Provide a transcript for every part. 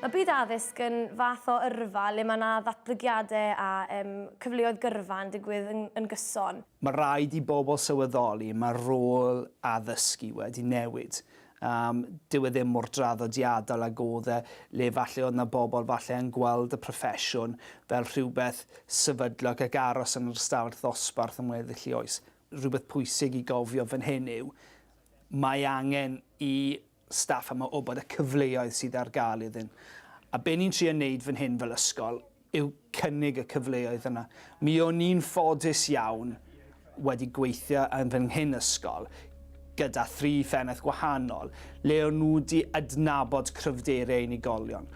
Mae byd addysg yn fath o yrfa le mae yna ddatblygiadau a cyfleoedd gyrfa yn digwydd yn gyson. Mae rhaid i bobl sylweddoli mae rôl addysgu wedi newid. Dyw e ddim mor draddodiadol ag oedd e, le falle oedd yna bobl falle yn gweld y proffesiwn fel rhywbeth sefydlog ac aros yn yr ystafell ddosbarth yn weddill i oes. Rhywbeth pwysig i gofio fan hyn yw, mae angen i staff yma wybod y cyfleoedd sydd ar gael iddyn. A be ni'n trio wneud fan hyn fel ysgol yw cynnig y cyfleoedd yna. Mi o'n ni'n ffodus iawn wedi gweithio yn fan hyn ysgol gyda 3 ffeneth gwahanol le o'n nhw wedi adnabod cryfderau unigolion.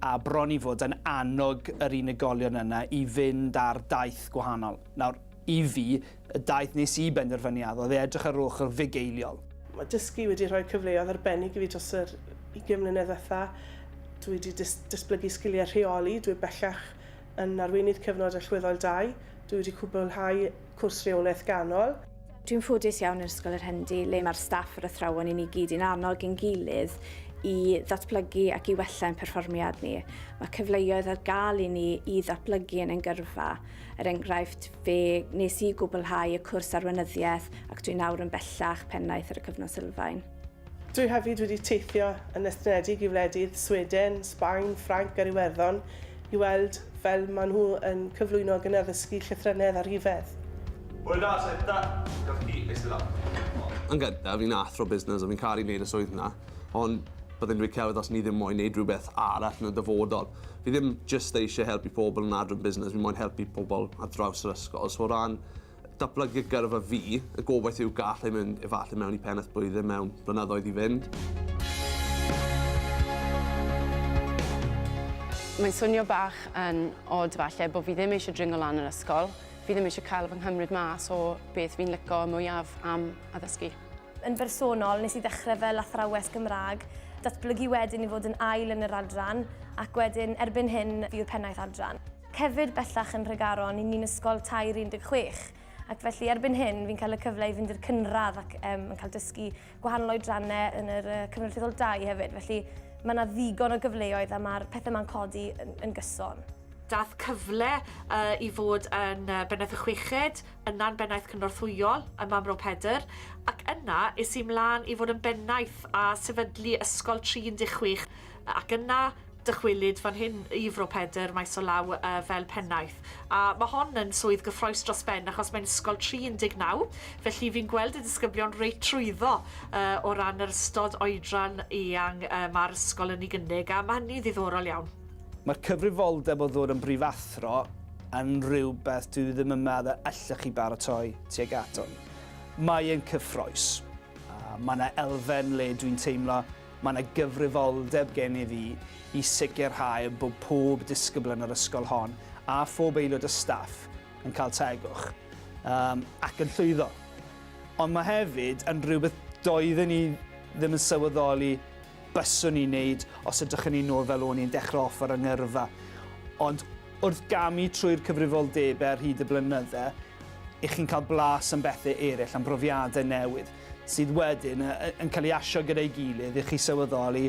A bron i fod yn annog yr unigolion yna i fynd ar daith gwahanol. Nawr, i fi, y daith nes i benderfyniad oedd edrych ar ochr fugeiliol. Mae dysgu wedi rhoi cyfleoedd arbennig i fi dros yr 20 mlynedd ddiwetha. Dwi wedi datblygu sgiliau rheoli, dwi bellach yn arweinydd cyfnod allweddol 2. Dwi wedi cwblhau cwrs reolaeth ganol. Dwi'n ffodus iawn yn Ysgol yr Hendi le mae'r staff yr athrawon i ni gyd yn annog ein gilydd i ddatblygu ac i wella ein perfformiad ni. Mae cyfleoedd ar gael i ni i ddatblygu yn ein gyrfa. Enghraifft, fe nes i gwblhau y cwrs arweinyddiaeth ac dwi'n nawr yn bellach pennaeth ar y cyfnod sylfaen. Dwi hefyd wedi teithio yn estynedig i wledydd Sweden, Sbaen, Ffrainc ar Iwerddon i weld fel maen nhw yn cyflwyno ac yn addysgu llythrennedd ar rhifedd. Yn gyntaf, fi'n athro busnes a fi'n caru wneud y swydd yna, ond byddai'n rhaid cewid os ni ddim moyn wneud rhywbeth arall yn y dyfodol. Fi ddim jyst eisiau helpu pobl yn adran busnes, fi moyn helpu pobl ar draws yr ysgol. So o ran datblygu gyrfa fi, y gobaith yw gallu mynd efallai mewn i pennaeth blwyddyn mewn blynyddoedd i fynd. Mae'n swnio bach yn od falle bod fi ddim eisiau dringo lan yr ysgol. Fi ddim eisiau cael fy nghymryd mas o beth fi'n licio mwyaf am addysgu. Yn bersonol, nes i ddechrau fel athrawes Gymraeg, datblygu wedyn i fod yn ail yn yr adran, ac wedyn erbyn hyn fi yw'r pennaeth adran. Hefyd bellach yn Nhregaron, ni'n ysgol tair 16, ac felly erbyn hyn fi'n cael y cyfle i fynd i'r cynradd ac yn cael dysgu gwahanol oedrannau yn yr cyfnod rhyddol 2 hefyd. Felly mae yna ddigon o gyfleoedd a mae'r pethau ma'n codi yn gyson. Daeth cyfle i fod yn bennaeth y chweched, yna'n bennaeth cynorthwyol ym Mam Ro Pedr, ac yna is i mlaen i fod yn bennaeth a sefydlu ysgol 316, ac yna dychwelyd fan hyn i Fro Pedr maes o law fel pennaeth. A mae hon yn swydd gyffrous dros ben achos mae'n ysgol 319, felly fi'n gweld y disgyblion reit trwyddo o ran yr ystod oedran eang mae'r ysgol yn ei gynnig, a mae hynny'n ddiddorol iawn. Mae'r cyfrifoldeb o ddod yn brifathro yn rhywbeth dwi ddim yn meddwl allech chi baratoi tuag ato. Mae e'n cyffroes. Mae yna elfen le dwi'n teimlo, mae yna gyfrifoldeb gen i fi i sicrhau bod pob disgybl yn yr ysgol hon a phob aelod y staff yn cael tegwch ac yn llwyddo. Ond mae hefyd yn rhywbeth doedden ni ddim yn sylweddoli byswn i'n neud os ydych ni nôl fel o'n i'n dechrau offer yng ngyrfa. Ond wrth gamu trwy'r cyfrifoldebau ar hyd y blynydde, i chi'n cael blas am bethau eraill, am brofiadau newydd, sydd wedyn yn cael ei asio gyda'i gilydd i chi sylweddoli,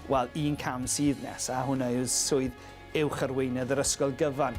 wel, un cam sydd nesaf, hwnna yw'r swydd uwch arweinydd yr ysgol gyfan.